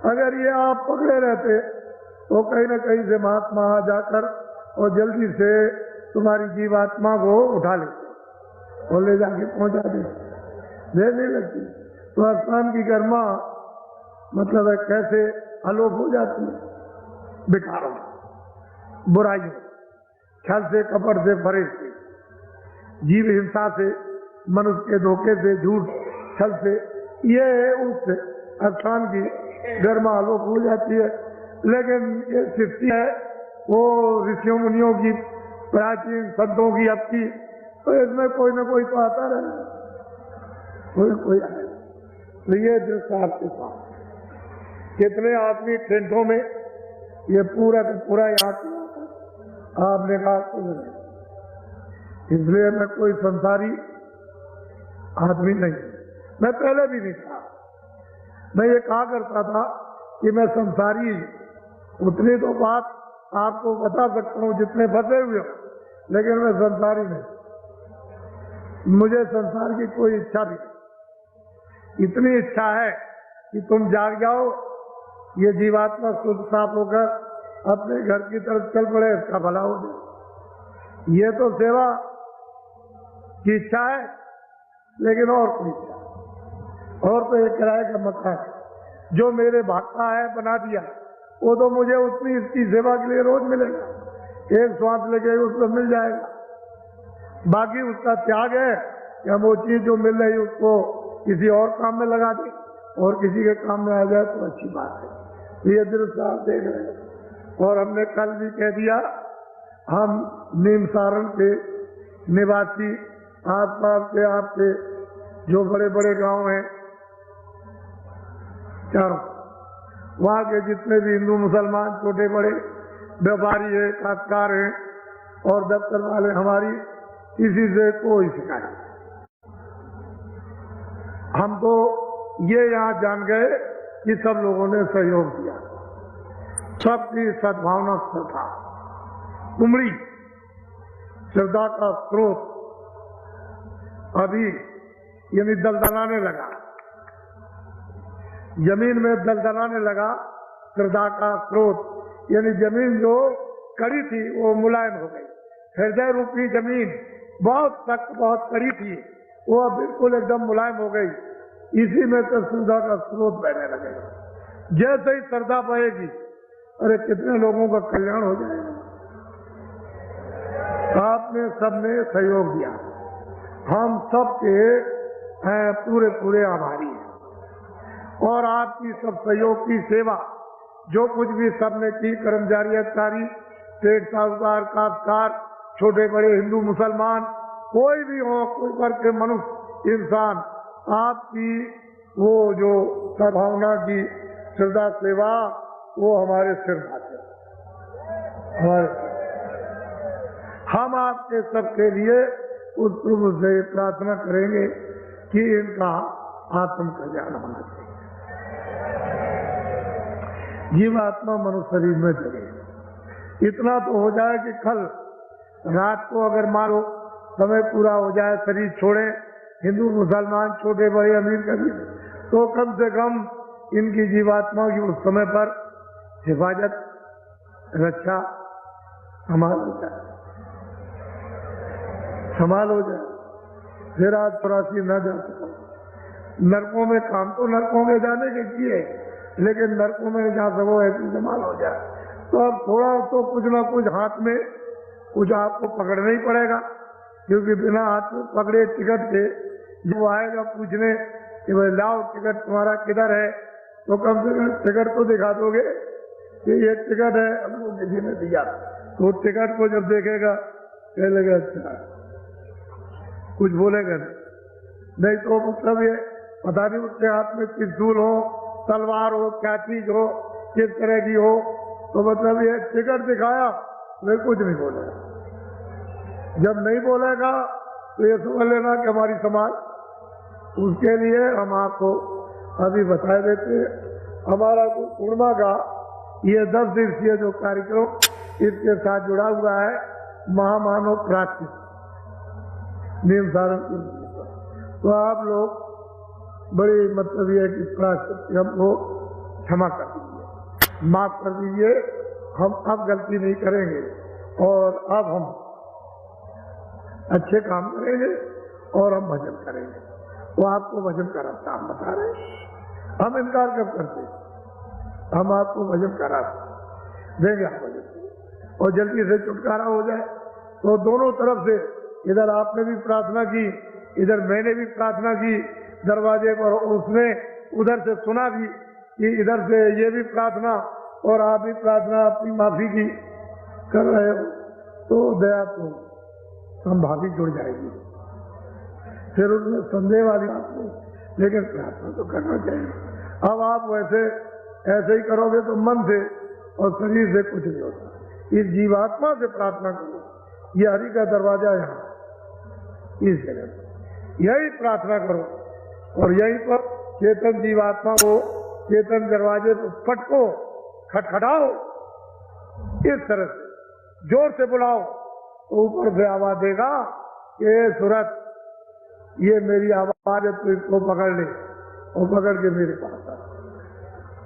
अगर ये आप पकड़े रहते तो कहीं न कहीं से महात्मा आ जाकर और जल्दी से तुम्हारी जीवात्मा को उठा लेते और ले जाके पहुंचा देते। देर नहीं लगती तो स्थान की कर्मा मतलब है कैसे आलोक हो जाती है विकारों, बुराइयों, छल से, कपट से, फरेब से, जीव हिंसा से, मनुष्य के धोखे से, झूठ छल से, ये उस स्थान की गर्मा आलोक हो जाती है। लेकिन ये सृष्टि है वो ऋषियों मुनियों की, प्राचीन संतों की अब की, तो इसमें कोई ना कोई तो आता रहे, कोई आए। तो ये दृश्य आपके साथ कितने आदमी टेंटों में, ये पूरा का पूरा यहाँ आपने कहा तो नहीं, इसलिए मैं कोई संसारी आदमी नहीं, मैं पहले भी नहीं था। मैं ये कहा करता था कि मैं संसारी, उतनी तो बात आपको बता सकता हूँ जितने फंसे हुए हो, लेकिन मैं संसारी नहीं, मुझे संसार की कोई इच्छा नहीं। इतनी इच्छा है कि तुम जाग जाओ, ये जीवात्मा शुद्ध साफ होकर अपने घर की तरफ चल पड़े, इसका भला हो जाए। ये तो सेवा की इच्छा है, लेकिन और कोई इच्छा, और तो एक किराए का मकान जो मेरे भागता है बना दिया, वो तो मुझे उतनी इसकी सेवा के लिए रोज मिलेगा, एक श्वास लेके उसको मिल जाएगा। बाकी उसका त्याग है कि हम वो चीज जो मिल रही उसको किसी और काम में लगा दें और किसी के काम में आ जाए तो अच्छी बात है। ये दृश्य आप देख रहे हैं। और हमने कल भी कह दिया, हम नीम सारण के निवासी, आसपास के आपके जो बड़े बड़े गांव हैं चारों, वहाँ के जितने भी हिंदू मुसलमान छोटे बड़े व्यापारी है, काश्तकार हैं और दफ्तर वाले, हमारी किसी से कोई शिकायत। हम तो ये यहाँ जान गए कि सब लोगों ने सहयोग दिया, सबकी सद्भावना था। कुमड़ी श्रद्धा का स्रोत अभी यानी दलदलाने लगा, जमीन में दलदलाने लगा। श्रद्धा का स्रोत यानी जमीन जो कड़ी थी वो मुलायम हो गई। हृदय रूपी जमीन बहुत सख्त, बहुत कड़ी थी, वो अब बिल्कुल एकदम मुलायम हो गई। इसी में तो श्रद्धा का स्रोत बहने लगेगा। जैसे ही श्रद्धा बहेगी, अरे कितने लोगों का कल्याण हो जाएगा। आपने सबने सहयोग दिया, हम सबके पूरे पूरे आभारी हैं। और आपकी सब सहयोग की सेवा जो कुछ भी सबने की, कर्मचारी, अधिकारी, सेठ, साहूकार, काश्तकार, छोटे बड़े, हिंदू मुसलमान, कोई भी हो, कोई वर्ग के मनुष्य, इंसान, आपकी वो जो सद्भावना की श्रद्धा सेवा, वो हमारे सिर भाते। हम आपके सबके लिए उस प्रभु से प्रार्थना करेंगे कि इनका आत्म कल्याण होना चाहिए। जीवात्मा मनुष्य शरीर में जगे, इतना तो हो जाए कि कल रात को अगर मारो समय पूरा हो जाए, शरीर छोड़े हिंदू मुसलमान, छोटे बड़े, अमीर गरीब, तो कम से कम इनकी जीवात्मा की उस समय पर हिफाजत, रक्षा, संभाल हो जाए, संभाल हो जाए। फिर आज 84 न जा सका। नरकों में काम तो नरकों में जाने के किए, लेकिन नरकों में जा सको ऐसी संभाल हो जाए। तो अब थोड़ा तो कुछ ना कुछ हाथ में कुछ आपको पकड़ना ही पड़ेगा, क्योंकि बिना हाथ में पकड़े टिकट के जो आएगा पूछने कि भाई लाओ टिकट तुम्हारा किधर है, तो कम से कम टिकट तो दिखा दोगे कि ये टिकट है, हमको किसी ने दिया। तो टिकट को जब देखेगा कह लगे अच्छा, कुछ बोलेगा नहीं तो मतलब ये पता नहीं उसके हाथ में त्रिशूल हो, तलवार हो, क्या चीज हो, किस तरह की हो, तो मतलब ये टिकट दिखाया वे कुछ नहीं बोलेगा। जब नहीं बोलेगा तो ये समझ लेना कि हमारी समाज, उसके लिए हम आपको अभी बता देते हमारा पूर्णिमा का ये 10 दिवसीय जो कार्यक्रम इसके साथ जुड़ा हुआ है, महामानव प्राचित नियम सारण। तो आप लोग बड़ी मतलब ये कि प्राचित हमको क्षमा कर दीजिए, माफ कर दीजिए, हम अब गलती नहीं करेंगे और अब हम अच्छे काम करेंगे और हम भजन करेंगे। वो आपको भजन का रास्ता हम बता रहे हैं, हम इनकार कब करते, हम आपको भजन का रास्ता देंगे, आप भजन और जल्दी से छुटकारा हो जाए। तो दोनों तरफ से, इधर आपने भी प्रार्थना की, इधर मैंने भी प्रार्थना की दरवाजे पर, उसने उधर से सुना भी कि इधर से ये भी प्रार्थना और आप भी प्रार्थना अपनी माफी की कर रहे हो, तो दया तो संभावी जुड़ जाएगी। फिर उसमें संदेह वाली बात नहीं, लेकिन प्रार्थना तो करना चाहिए। अब आप वैसे ऐसे ही करोगे तो मन से और शरीर से कुछ नहीं होता। इस जीवात्मा से प्रार्थना करो, ये हरि का दरवाजा यहाँ इस जगह, यही प्रार्थना करो और यहीं पर चेतन जीवात्मा को चेतन दरवाजे पर पटको, खटखटाओ, इस तरह से जोर से बुलाओ तो ऊपर से आवाज देगा कि सूरत, ये मेरी आवाज है, तो इसको पकड़ ले और पकड़ के मेरे पास आ।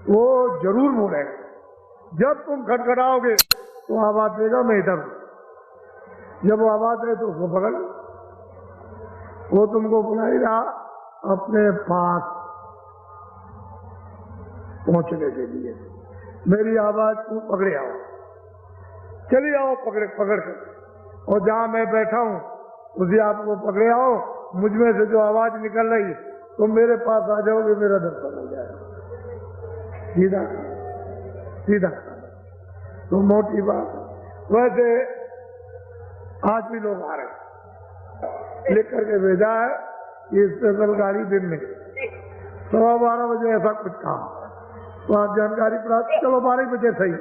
वो जरूर बोलेगा। जब तुम खटखटाओगे तो आवाज देगा मैं इधर हूं। जब वो आवाज दे तो उसको पकड़, वो तुमको बुलाएगा अपने पास पहुंचने के लिए। मेरी आवाज को पकड़े आओ, चलिए आओ पकड़ कर, और जहां मैं बैठा हूं उसी आपको पकड़े आओ। मुझ में से जो आवाज निकल रही तो मेरे पास आ जाओगे, मेरा दर्शन हो जाएगा। सीधा सीधा तो मोटी बात। वैसे आज भी लोग आ रहे, लिख करके भेजा है ये स्पेशल गाड़ी दिन में 12:15 बजे ऐसा कुछ काम, तो आप जानकारी प्राप्त, चलो 12 बजे सही।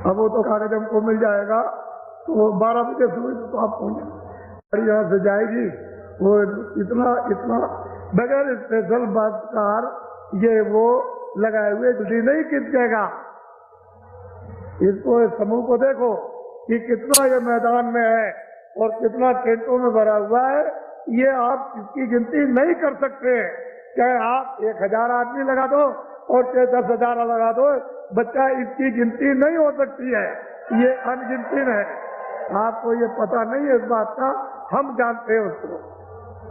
अब वो तो कागज हमको मिल जाएगा, तो 12 बजे सुबह तो आप पहुंचे, गाड़ी यहाँ से जाएगी। वो इतना बगैर स्पेशल बस कार ये वो लगाए हुए जल्दी नहीं खिंचेगा। इसको इस समूह को देखो कि कितना ये मैदान में है और कितना टेंटों में भरा हुआ है, ये आप इसकी गिनती नहीं कर सकते। चाहे आप 1000 आदमी लगा दो और चाहे 10,000 लगा दो, बच्चा इसकी गिनती नहीं हो सकती है, ये अनगिनती है। आपको ये पता नहीं है इस बात का, हम जानते हैं उसको।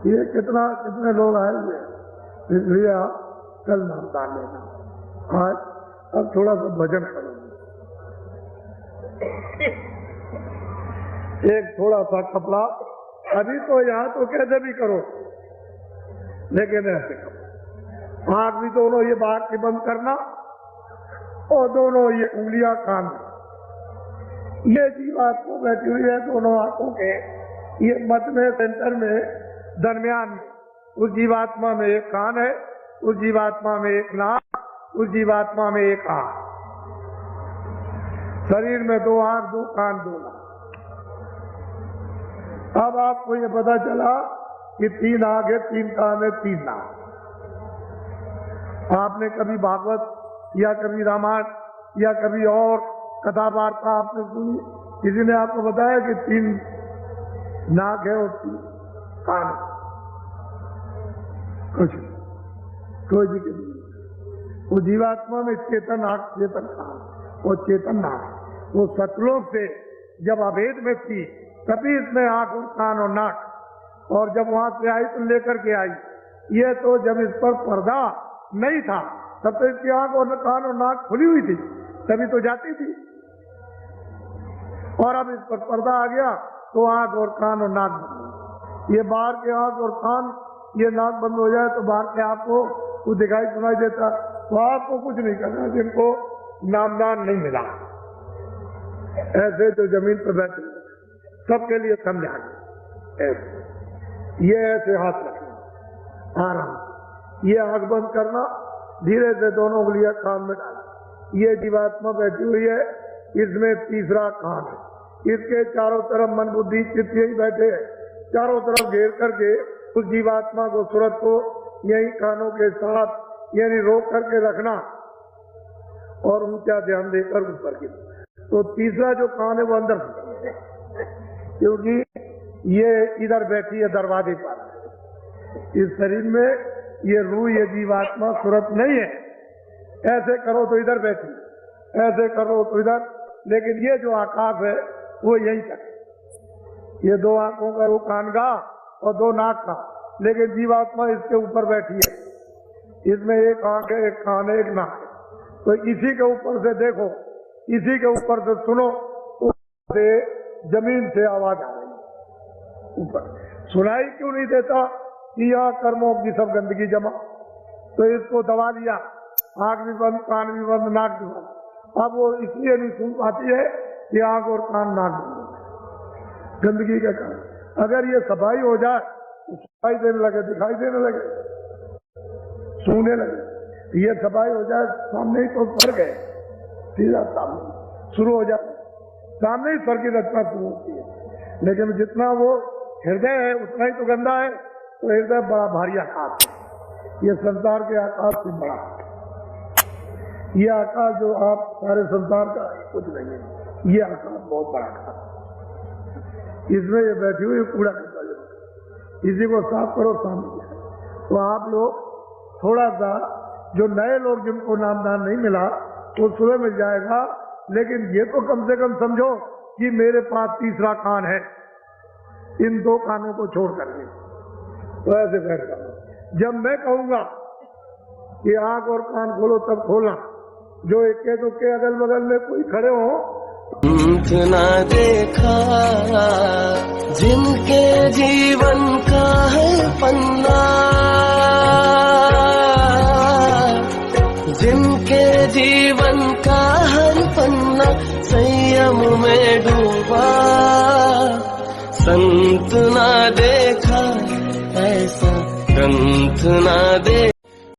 ये कितने लोग आए हुए हैं, इसलिए आप कल नाम डाल लेना। आज अब थोड़ा सा भजन करेंगे, एक थोड़ा सा कपड़ा, अभी तो यहाँ तो कैसे भी करो, लेकिन ऐसे करो। आंख भी दोनों ये बात की बंद करना और दोनों ये उंगलियां कान, ये जीवात्मा बैठी हुई है दोनों आंखों के ये मध्य में, सेंटर में, दरमियान में। उस जीवात्मा में एक कान है, उस जीवात्मा में एक नाक, उस जीवात्मा में एक आंख। शरीर में 2 आंख, 2 कान, 2 नाक। अब आपको ये पता चला कि 3 आंख है, 3 कान है, 3 नाक। आपने कभी भागवत या कभी रामायण या कभी और कथा वार्ता आपने सुनी, किसी ने आपको बताया कि 3 नाक है और कान कुछ कोई भी नहीं। वो जीवात्मा में चेतन आंख, चेतन कान, वो चेतन नाक, वो सतलोक से जब अभेद में थी तभी इसमें आंख और कान और नाक, और जब वहां से आई तो लेकर के आई। ये तो जब इस पर पर्दा नहीं था तब तो इसकी आंख और कान और नाक खुली हुई थी, तभी तो जाती थी। और अब इस पर पर्दा आ गया तो आंख और कान और नाक बंद। ये बाहर के आंख और कान, ये नाक बंद हो जाए तो बाहर के आपको वो दिखाई सुनाई देता, तो आपको कुछ नहीं करना जिनको नामदान नहीं मिला। ऐसे जो जमीन पर बैठे सबके लिए समझा ऐसे, ये ऐसे हाथ रखना आराम, ये आंख बंद करना, धीरे से दोनों उंगलियां कान में डालना। ये जीवात्मा बैठी हुई है, इसमें तीसरा कान है, इसके चारों तरफ मन बुद्धि चित्त यही बैठे हैं, चारों तरफ घेर करके उस जीवात्मा को, सूरत को यही कानों के साथ यानी रोक करके रखना और ऊंचा ध्यान देकर ऊपर की। तो तीसरा जो कान है वो अंदर, क्योंकि ये इधर बैठी है दरवाजे पर, इस शरीर में ये रूह, ये जीवात्मा सूरत नहीं है। ऐसे करो तो इधर बैठी, ऐसे करो तो इधर, लेकिन ये जो आकाश है वो यही तक। ये दो आंखों का वो कान का और दो नाक का, लेकिन जीवात्मा इसके ऊपर बैठी है। इसमें एक आंख है, एक कान है, एक नाक है। तो इसी के ऊपर से देखो, इसी के ऊपर से सुनो, ऊपर से जमीन से आवाज आ रही है ऊपर। सुनाई क्यों नहीं देता कि यहाँ कर्मों की सब गंदगी जमा, तो इसको दबा दिया, आंख भी बंद, कान भी बंद, नाक भी बंद। अब वो इसलिए नहीं सुन पाती है कि आंख और कान नाक बंद, गंदगी के कारण। अगर ये सफाई हो जाए तो सफाई देने लगे, दिखाई देने लगे, सूंघने लगे। ये सफाई हो जाए, सामने ही तो स्वर्ग है, सीधा सामने शुरू हो जाए, सामने ही स्वर्ग की रचना शुरू होती है। लेकिन जितना वो हृदय है उतना ही तो गंदा है, तो हृदय बड़ा भारी आकाश है, ये संसार के आकाश से बड़ा। ये आकाश जो आप सारे संसार का कुछ नहीं है, ये आकाश बहुत बड़ा आकाश। इसमें ये बैठी हुई कूड़ा करता है, इसी को साफ करो सामने। तो आप लोग थोड़ा सा, जो नए लोग जिनको नामदान नहीं मिला वो सुबह मिल जाएगा, लेकिन ये तो कम से कम समझो कि मेरे पास तीसरा कान है, इन दो कानों को छोड़ करके। तो ऐसे बैठ जाओ। जब मैं कहूंगा कि आंख और कान खोलो तब खोलना, जो इक्के दुक्के अगल बगल में कोई खड़े हो, ना देखा जिनके जीवन का है पन्ना, जिनके जीवन का हर पन्ना संयम में डूबा, संत ना देखा ऐसा ग्रंथ ना दे।